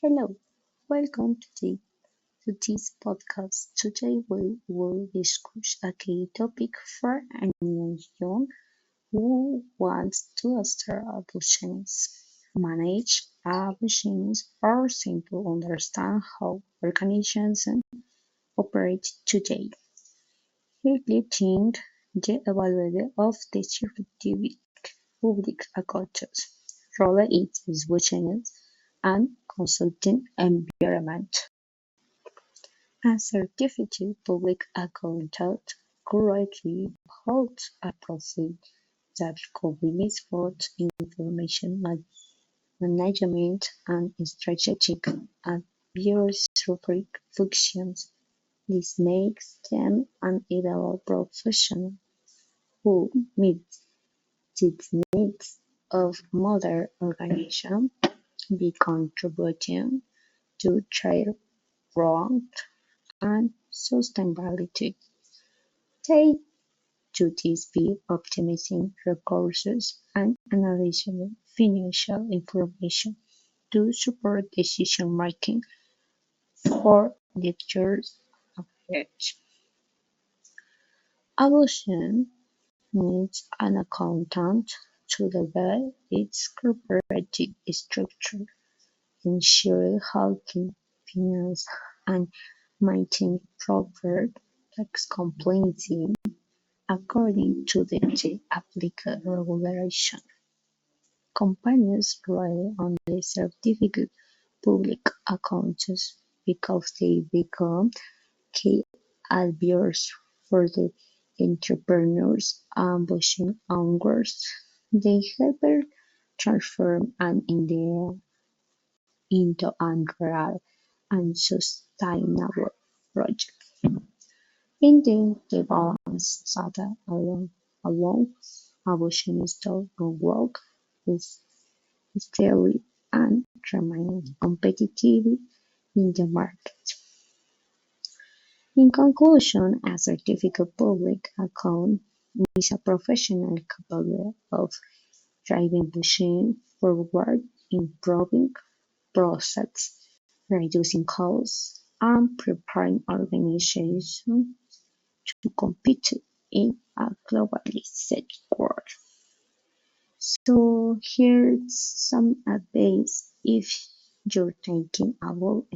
Hello, welcome to this podcast. Today we will discuss a key topic for anyone young who wants to start a business, manage a business, or simply understand how organizations operate today. Highlighting the value of distributed public accounts, role in business and consulting environment. A certified public accountant currently holds a profile that combines both information management and strategic and bureaucratic functions. This makes them an ideal professional who meets the needs of modern organizations by contributing to their growth and sustainability. They do this by optimizing resources and analyzing financial information to support decision-making for the years ahead. Evolution needs an accountant to develop its corporate structure, ensure healthy finance, and maintain proper tax compliance according to the applicable regulation. Companies rely on the certificate public accountants because they become key advisors for the entrepreneurs and business owners. They help transform an idea into a real and sustainable project. Indeed, the balance data allows abolitionists to work is steadily and remain competitive in the market. In conclusion, a certificate public account is a professional capable of driving business forward, improving processes, reducing costs, and preparing organizations to compete in a globalized world. So here's some advice if you're thinking about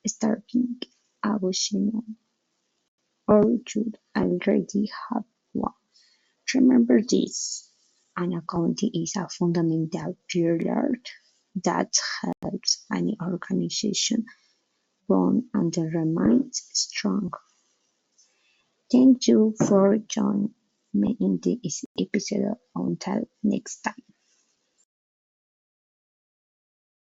starting a business or you already have one. Remember this: an account is a fundamental pillar that helps any organization run and remain strong. Thank you for joining me in this episode. Until next time.